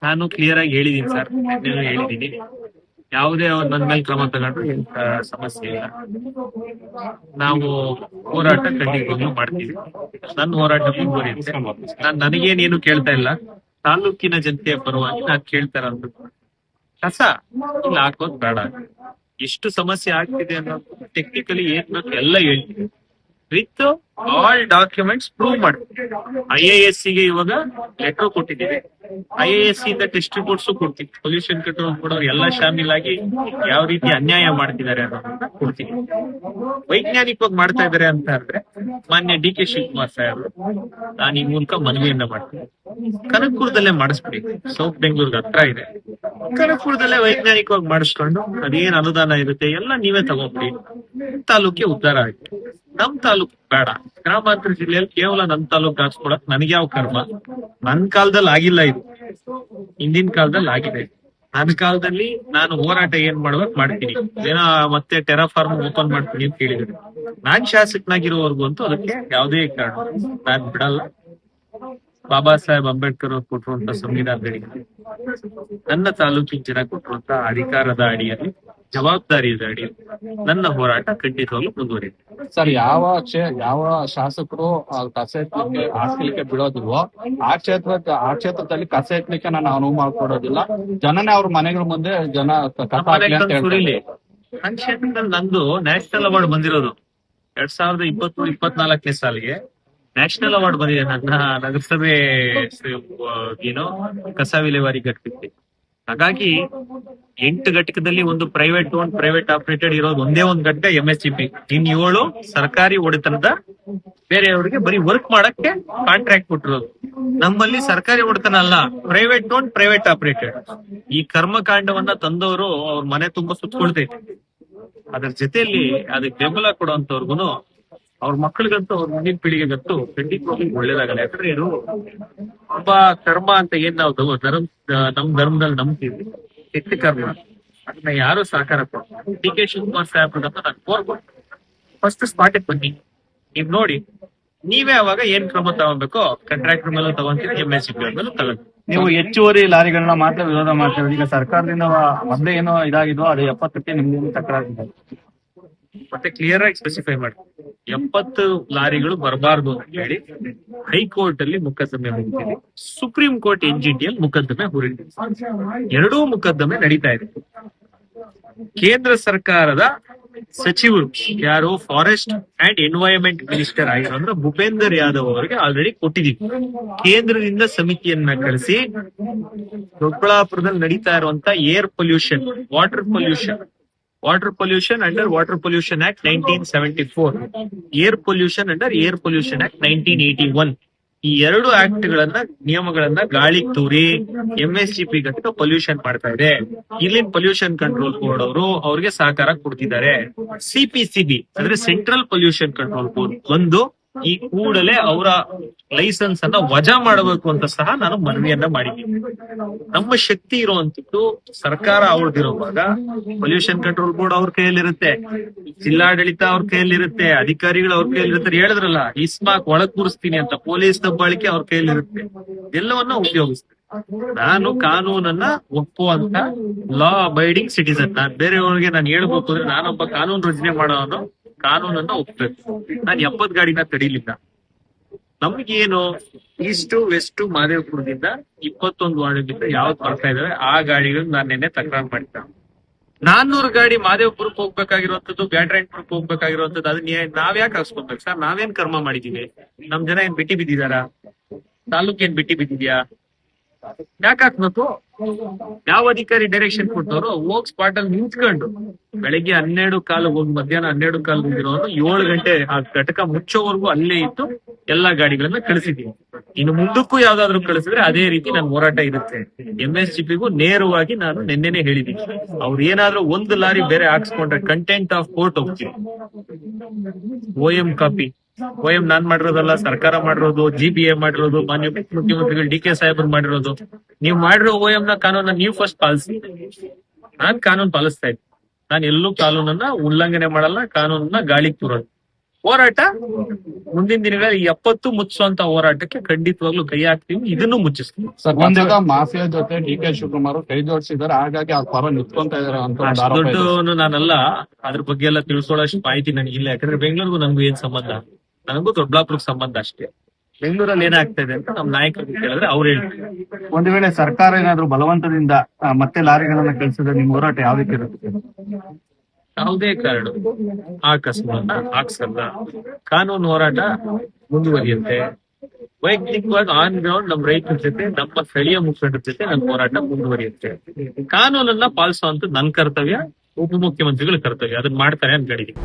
ನಾನು ಕ್ಲಿಯರ್ ಆಗಿ ಹೇಳಿದೀನಿ ಸರ್, ನಿನ್ನೆನೂ ಹೇಳಿದೀನಿ. ಯಾವುದೇ ಅವ್ರು ನನ್ನ ಮೇಲೆ ಕ್ರಮ ತಗೊಂಡ್ರು ಏನ್ ಸಮಸ್ಯೆ ಇಲ್ಲ. ನಾವು ಹೋರಾಟ ಖಂಡಿತವಾಗ್ಲೂ ಮಾಡ್ತೀವಿ. ನನ್ನ ಹೋರಾಟ ಮುಂದುವರಿಯುತ್ತೆ. ನನಗೇನೇನು ಕೇಳ್ತಾ ಇಲ್ಲ, ತಾಲೂಕಿನ ಜನತೆಯ ಪರವಾಗಿ ನಾನು ಕೇಳ್ತಾ ಇರೋದು ಕಸ ಇಲ್ಲಿ ಹಾಕೋದ್ ಬೇಡ. ಎಷ್ಟು ಸಮಸ್ಯೆ ಆಗ್ತಿದೆ ಅನ್ನೋದು ಟೆಕ್ನಿಕಲಿ ಏನ್ ಬೇಕು ಎಲ್ಲ ಹೇಳ್ತೀವಿ, ವಿತ್ ಆಲ್ ಡಾಕ್ಯುಮೆಂಟ್ಸ್ ಪ್ರೂವ್ ಮಾಡ್ತೀವಿ. IAS ಗೆ ಇವಾಗ ಲೆಟರ್ ಕೊಟ್ಟಿದ್ದೀವಿ. IAS ಇಂದ ಟೆಸ್ಟ್ ರಿಪೋರ್ಟ್ಸ್ ಕೊಡ್ತೀವಿ. ಪೊಲ್ಯೂಷನ್ ಕಂಟ್ರೋಲ್ ಕೊಡೋರು ಎಲ್ಲ ಶಾಮೀಲಾಗಿ ಯಾವ ರೀತಿ ಅನ್ಯಾಯ ಮಾಡ್ತಿದ್ದಾರೆ ಅನ್ನೋದನ್ನ ಕೊಡ್ತೀವಿ. ವೈಜ್ಞಾನಿಕವಾಗಿ ಮಾಡ್ತಾ ಇದ್ದಾರೆ ಅಂತ ಅಂದ್ರೆ ಮಾನ್ಯ DK ಶಿವಕುಮಾರ್ ಸಾಹೇಬರು ನಾನು ಈ ಮೂಲಕ ಮನವಿಯನ್ನ ಮಾಡ್ತೀನಿ, ಕನಕಪುರದಲ್ಲೇ ಮಾಡಿಸ್ಬಿಡಿ. ಸೌತ್ ಬೆಂಗಳೂರಿಗೆ ಹತ್ರ ಇದೆ, ಕನಕಪುರದಲ್ಲೇ ವೈಜ್ಞಾನಿಕವಾಗಿ ಮಾಡಿಸ್ಕೊಂಡು ಅದೇನ್ ಅನುದಾನ ಇರುತ್ತೆ ಎಲ್ಲ ನೀವೇ ತಗೊಂಡ್ಬಿಡಿ, ತಾಲೂಕೆ ಉದ್ಧಾರ ಆಗುತ್ತೆ. ನಮ್ ತಾಲೂಕ್ ಬೇಡ. ಗ್ರಾಮಾಂತರ ಜಿಲ್ಲೆಯಲ್ಲಿ ಕೇವಲ ನಮ್ ತಾಲೂಕ್ ಹಾಕ್ಸ್ಕೊಳಕ್ ನನಗೆ ಯಾವ ಕರ್ಮ? ನನ್ ಕಾಲದಲ್ಲಿ ಆಗಿಲ್ಲ ಇದು, ಹಿಂದಿನ ಕಾಲದಲ್ಲಿ ಆಗಿದೆ. ನನ್ನ ಕಾಲದಲ್ಲಿ ನಾನು ಹೋರಾಟ ಏನ್ ಮಾಡ್ಬೇಕು ಮಾಡ್ತೀನಿ. ಏನೋ ಮತ್ತೆ ಟೆರಾಫಾರ್ಮ್ ಓಪನ್ ಮಾಡ್ತೀನಿ ಅಂತ ಹೇಳಿದ್ರು. ನಾನ್ ಶಾಸಕನಾಗಿರೋವರೆಗೂ ಅಂತೂ ಅದಕ್ಕೆ ಯಾವುದೇ ಕಾರಣ ನಾನ್ ಬಿಡಲ್ಲ. ಬಾಬಾ ಸಾಹೇಬ್ ಅಂಬೇಡ್ಕರ್ ಅವ್ರು ಕೊಟ್ಟಿರುವಂತ ಸಂವಿಧಾನದಲ್ಲಿ ನನ್ನ ತಾಲೂಕಿನ ಜನ ಕೊಟ್ಟಿರುವಂತ ಅಧಿಕಾರದ ಅಡಿಯಲ್ಲಿ, ಜವಾಬ್ದಾರಿಯ ಅಡಿಯಲ್ಲಿ ನನ್ನ ಹೋರಾಟ ಖಂಡಿತವಾಗ್ಲೂ ಮುಂದುವರಿಯುತ್ತೆ. ಸರ್, ಯಾವ ಶಾಸಕರು ಕಸ ಎತ್ತಲಿಕ್ಕೆ ಹಾಕ್ಲಿಕ್ಕೆ ಬಿಡೋದಿಲ್ವೋ ಆ ಕ್ಷೇತ್ರದಲ್ಲಿ ಕಸ ಎತ್ತಲಿಕ್ಕೆ ನಾನು ಅನುವು ಮಾಡ್ಕೊಡೋದಿಲ್ಲ. ಜನನೇ ಅವ್ರ ಮನೆಗಳ ಮುಂದೆ ಜನ ಕಸ ಹಾಕ್ಲಿ ಅಂತ ಹೇಳ್ತಾರೆ. ನನ್ನ ಕ್ಷೇತ್ರದಲ್ಲಿ ನಂದು ನ್ಯಾಷನಲ್ ಅವಾರ್ಡ್ ಬಂದಿರೋದು 2023-24 ಸಾಲಿಗೆ ನ್ಯಾಷನಲ್ ಅವಾರ್ಡ್ ಬಂದಿದೆ ನನ್ನ ನಗರಸಭೆ ಕಸ ವಿಲೇವಾರಿ ಘಟಕಕ್ಕೆ. ಹಾಗಾಗಿ 8 ಘಟಕದಲ್ಲಿ ಒಂದು ಪ್ರೈವೇಟ್ ಆಪರೇಟೆಡ್ ಇರೋದು ಒಂದೇ ಒಂದು ಘಟಕ MSCP. ಇನ್ 7 ಸರ್ಕಾರಿ ಒಡೆತನದ ಬೇರೆಯವರಿಗೆ ಬರೀ ವರ್ಕ್ ಮಾಡಕ್ಕೆ ಕಾಂಟ್ರಾಕ್ಟ್ ಕೊಟ್ಟಿರೋದು. ನಮ್ಮಲ್ಲಿ ಸರ್ಕಾರಿ ಒಡೆತನ ಅಲ್ಲ, ಪ್ರೈವೇಟ್ ಆಪರೇಟೆಡ್. ಈ ಕರ್ಮಕಾಂಡವನ್ನ ತಂದವರು ಅವ್ರ ಮನೆ ತುಂಬಾ ಸುತ್ತಕೊಳ್ತೈತೆ. ಅದ್ರ ಜೊತೆಯಲ್ಲಿ ಅದಕ್ಕೆ ಬೆಂಬಲ ಕೊಡುವಂತವ್ರಿಗೂ ಅವ್ರ ಮಕ್ಕಳಿಗಂತೂ ಅವ್ರ ಮುಂದಿನ ಪೀಳಿಗೆಗಂತೂ ಖಂಡಿತವಾಗ್ಲೂ ಒಳ್ಳೇದಾಗಲ್ಲ. ಯಾಕಂದ್ರೆ ಇದು ಒಬ್ಬ ಕರ್ಮ ಅಂತ ಏನ್ ನಾವು ನಮ್ ಧರ್ಮದಲ್ಲಿ ನಂಬ್ತೀವಿ, ಕೆಟ್ಟ ಕರ್ಮ, ಅದನ್ನ ಯಾರು ಸಹಕಾರ ಕೊಡ್ತಾರೆ. DK ಶಿವಕುಮಾರ್ ಸಾಹೇಬ್ರಂತ ನಾನು ಕೋರ್ಬೋದು, ಫಸ್ಟ್ ಸ್ಪಾಟಿಗೆ ಬನ್ನಿ, ನೀವ್ ನೋಡಿ, ನೀವೇ ಅವಾಗ ಏನ್ ಕ್ರಮ ತಗೊಬೇಕು, ಕಾಂಟ್ರಾಕ್ಟರ್ ಮೇಲೂ ತಗೊಂತೀವಿ, MSCP ಮೇಲೂ ತಗೊಂತೀವಿ. ನೀವು ಹೆಚ್ಚುವರಿ ಲಾರಿಗಳನ್ನ ಮಾತ್ರ ವಿರೋಧ ಮಾಡ್ತೀವಿ. ಈಗ ಸರ್ಕಾರದಿಂದ ಮೊದಲೇ ಏನೋ ಇದಾಗಿದ್ವು, ಅದು 70ಕ್ಕೆ ನಿಮ್ಗೆ ತಕರಾರಿದೆ. ಮತ್ತೆ ಕ್ಲಿಯರ್ ಆಗಿ ಸ್ಪೆಸಿಫೈ ಮಾಡಿ, 70 ಲಾರಿಗಳು ಬರಬಾರ್ದು ಅಂತ ಹೇಳಿ ಹೈಕೋರ್ಟ್ ಅಲ್ಲಿ ಮೊಕದ್ದಮೆ ಹೂಡಿದ್ದೀವಿ, ಸುಪ್ರೀಂ ಕೋರ್ಟ್ NGT ಅಲ್ಲಿ ಮೊಕದ್ದಮೆ ಹೂಡಿದ್ದೀವಿ. 2 ಮೊಕದ್ದಮೆ ನಡೀತಾ ಇದೆ. ಕೇಂದ್ರ ಸರ್ಕಾರದ ಸಚಿವರು ಯಾರು ಫಾರೆಸ್ಟ್ ಅಂಡ್ ಎನ್ವೈರನ್ಮೆಂಟ್ ಮಿನಿಸ್ಟರ್ ಆಗಿರೋ ಅಂದ್ರೆ ಭೂಪೇಂದರ್ ಯಾದವ್ ಅವರಿಗೆ ಆಲ್ರೆಡಿ ಕೊಟ್ಟಿದ್ದೀವಿ. ಕೇಂದ್ರದಿಂದ ಸಮಿತಿಯನ್ನ ಕಳಿಸಿ ದೊಡ್ಡಬಳ್ಳಾಪುರದಲ್ಲಿ ನಡೀತಾ ಇರುವಂತ air pollution, water pollution under water pollution act 1974, air pollution under air pollution act 1981, ಈ 2 ಆಕ್ಟ್ ಗಳನ್ನ, ನಿಯಮಗಳನ್ನ ಗಾಳಿಗೆ ತೂರಿ MSCP ಘಟಕ ಪೊಲ್ಯೂಷನ್ ಮಾಡ್ತಾ ಇದೆ. ಇಲ್ಲಿನ ಪೊಲ್ಯೂಷನ್ ಕಂಟ್ರೋಲ್ ಬೋರ್ಡ್ ಅವರು ಅವ್ರಿಗೆ ಸಹಕಾರ ಕೊಡ್ತಿದ್ದಾರೆ. CPCB ಅಂದ್ರೆ ಸೆಂಟ್ರಲ್ ಪೊಲ್ಯೂಷನ್ ಕಂಟ್ರೋಲ್ ಬೋರ್ಡ್ ಒಂದು ಈ ಕೂಡಲೇ ಅವರ ಲೈಸೆನ್ಸ್ ಅನ್ನ ವಜಾ ಮಾಡಬೇಕು ಅಂತ ಸಹ ನಾನು ಮನವಿಯನ್ನ ಮಾಡಿದ್ದೀನಿ. ನಮ್ಮ ಶಕ್ತಿ ಇರುವಂತದ್ದು ಸರ್ಕಾರ ಅವ್ರದಿರುವಾಗ ಪೊಲ್ಯೂಷನ್ ಕಂಟ್ರೋಲ್ ಬೋರ್ಡ್ ಅವ್ರ ಕೈಯಲ್ಲಿರುತ್ತೆ, ಜಿಲ್ಲಾಡಳಿತ ಅವ್ರ ಕೈಯಲ್ಲಿರುತ್ತೆ, ಅಧಿಕಾರಿಗಳು ಅವ್ರ ಕೈಯಲ್ಲಿರುತ್ತೆ. ಹೇಳಿದ್ರಲ್ಲ, ಇಸ್ಮಾಕ್ ಒಳಗ್ ಕೂರಿಸ್ತೀನಿ ಅಂತ, ಪೊಲೀಸ್ ದಬ್ಬಾಳಿಕೆ ಅವ್ರ ಕೈಯಲ್ಲಿರುತ್ತೆ. ಎಲ್ಲವನ್ನ ಉಪಯೋಗಿಸ್ತೀನಿ. ನಾನು ಕಾನೂನನ್ನ ಒಪ್ಪುವಂತ ಲಾ ಅಬೈಡಿಂಗ್ ಸಿಟಿಸನ್. ನಾನ್ ಬೇರೆಯವ್ರಿಗೆ ನಾನು ಹೇಳ್ಬೇಕು ಅಂದ್ರೆ ನಾನೊಬ್ಬ ಕಾನೂನು ರಚನೆ ಮಾಡೋನು, ಕಾನೂನನ್ನ ಒಪ್ಬೇಕು. ನಾನು 70 ಗಾಡಿನ ತಡಿಲಿಲ್ಲ. ನಮ್ಗೇನು ಈಸ್ಟ್ ವೆಸ್ಟ್ ಮಾದೇವಪುರದಿಂದ 21 ವಾರ್ಡ್ಗಿಂತ ಯಾವ್ದು ಬರ್ತಾ ಇದಾವೆ ಆ ಗಾಡಿಗಳನ್ನ ನಾನು ನಿನ್ನೆ ತಕರಾರು ಮಾಡಿದ್ದೆ. 400 ಗಾಡಿ ಮಾದೇವಪುರಕ್ಕೆ ಹೋಗ್ಬೇಕಾಗಿರುವಂತದ್ದು, ಬ್ಯಾಟ್ರಾಯನ್ಪುರಕ್ಕೆ ಹೋಗ್ಬೇಕಾಗಿರುವಂತದ್ದು, ಅದನ್ನ ನಾವ್ಯಾಕೆ ಹಾಕ್ಸ್ಕೊಬೇಕು ಸರ್? ನಾವೇನ್ ಕರ್ಮ ಮಾಡಿದೀವಿ? ನಮ್ ಜನ ಏನ್ ಬಿಟ್ಟಿ ಬಿದ್ದಿದಾರ? ತಾಲೂಕ್ ಏನ್ ಬಿಟ್ಟಿ ಬಿದ್ದಿದ್ಯಾ? ಯಾಕೆ ಹಾಕ್ಬೇಕು? ಯಾವ ಅಧಿಕಾರಿ ಡೈರೆಕ್ಷನ್ ಕೊಟ್ಟವರು ಹೋಗ್ ಸ್ಪಾಟ್ ಅಲ್ಲಿ ನಿಂತ್ಕೊಂಡು ಬೆಳಿಗ್ಗೆ 12:15 ಹೋಗಿ ಮಧ್ಯಾಹ್ನ 12:15 ಹೋಗಿರೋರು 7 ಗಂಟೆ ಆ ಘಟಕ ಮುಚ್ಚೋವರೆಗೂ ಅಲ್ಲೇ ಇತ್ತು ಎಲ್ಲಾ ಗಾಡಿಗಳನ್ನ ಕಳಿಸಿದೀವಿ. ಇನ್ನು ಮುಂದಕ್ಕೂ ಯಾವ್ದಾದ್ರು ಕಳಿಸಿದ್ರೆ ಅದೇ ರೀತಿ ನನ್ನ ಹೋರಾಟ ಇರುತ್ತೆ. MSCPಗೂ ನೇರವಾಗಿ ನಾನು ನಿನ್ನೆನೆ ಹೇಳಿದೀನಿ, ಅವ್ರು ಏನಾದ್ರೂ 1 ಲಾರಿ ಬೇರೆ ಹಾಕ್ಸ್ಕೊಂಡ್ರೆ ಕಂಟೆಂಟ್ ಆಫ್ ಕೋರ್ಟ್ ಹೋಗ್ತೀವಿ. OM ಕಾಪಿ, OM ನಾನ್ ಮಾಡಿರೋದಲ್ಲ, ಸರ್ಕಾರ ಮಾಡಿರೋದು, GBA ಮಾಡಿರೋದು, ಮಾನ್ಯ ಮುಖ್ಯಮಂತ್ರಿಗಳು DK ಸಾಹೇಬರು ಮಾಡಿರೋದು. ನೀವು ಮಾಡಿರೋ OM ನ ಕಾನೂನ ನೀವು ಫಸ್ಟ್ ಪಾಲಿಸಿ. ನಾನ್ ಕಾನೂನು ಪಾಲಿಸ್ತಾ ಇದ್ದೀನಿ. ನಾನು ಎಲ್ಲೂ ಕಾನೂನನ್ನ ಉಲ್ಲಂಘನೆ ಮಾಡಲ್ಲ, ಕಾನೂನನ್ನ ಗಾಳಿಗೆ ತೂರೋದು. ಹೋರಾಟ ಮುಂದಿನ ದಿನಗಳಲ್ಲಿ 70 ಮುಚ್ಚುವಂತ ಹೋರಾಟಕ್ಕೆ ಖಂಡಿತವಾಗ್ಲೂ ಕೈ ಹಾಕ್ತೀವಿ, ಇದನ್ನು ಮುಚ್ಚಿಸ್ತೀವಿ. ಸರ್ ಕಸದ ಮಾಫಿಯಾ ಜೊತೆ ಡಿ.ಕೆ. ಶಿವಕುಮಾರ್ ಕೈ ಜೋಡಿಸಿದ್ದಾರೆ, ಹಾಗಾಗಿ ಆ ಪರ ನಿಂತ್ಕೊಂತ ಇದಾರೆ ಅಂತ ಒಂದು ಅಷ್ಟು ಆರೋಪ ಇದೆ. ದೊಡ್ಡವನು ನಾನಲ್ಲ, ಅದ್ರ ಬಗ್ಗೆ ಎಲ್ಲ ತಿಳ್ಕೊಳ್ಳೋಷ್ಟು ಮಾಹಿತಿ ನನಗಿಲ್ಲ. ಯಾಕಂದ್ರೆ ಬೆಂಗಳೂರಿಗೂ ನಮಗೂ ಏನ್ ಸಂಬಂಧ? ನನಗೂ ದೊಡ್ಡಬಳ್ಳಾಪುರಕ್ಕೆ ಸಂಬಂಧ ಅಷ್ಟೇ. ಬೆಂಗಳೂರಲ್ಲಿ ಏನಾಗ್ತಾ ಇದೆ ಅಂತ ನಮ್ ನಾಯಕರಿಗೆ ಕೇಳಿದ್ರೆ ಅವ್ರು ಹೇಳ್ತಾರೆ. ಒಂದು ವೇಳೆ ಸರ್ಕಾರ ಏನಾದ್ರು ಬಲವಂತದಿಂದ ಮತ್ತೆ ಲಾರಿಗಳನ್ನ ಕಳಿಸಿದ್ರೆ ನಿಮ್ ಹೋರಾಟ ಯಾವ ರೀತಿ ಇರುತ್ತೆ? ಯಾವುದೇ ಕಾರಣ ಆ ಕಸವನ್ನ ಹಾಕ್ಸಲ್ಲ. ಕಾನೂನು ಹೋರಾಟ ಮುಂದುವರಿಯುತ್ತೆ. ವೈಯಕ್ತಿಕವಾಗಿ ಆನ್ ಗ್ರೌಂಡ್ ನಮ್ಮ ರೈತರ ಜೊತೆ, ನಮ್ಮ ಸ್ಥಳೀಯ ಮುಖಂಡರ ಜೊತೆ ನನ್ನ ಹೋರಾಟ ಮುಂದುವರಿಯುತ್ತೆ. ಕಾನೂನನ್ನ ಪಾಲಿಸುವಂತ ನನ್ನ ಕರ್ತವ್ಯ, ಉಪಮುಖ್ಯಮಂತ್ರಿಗಳ ಕರ್ತವ್ಯ. ಅದನ್ನ ಮಾಡ್ತಾರೆ ಅನ್ಕೊಂಡಿದ್ದೀನಿ.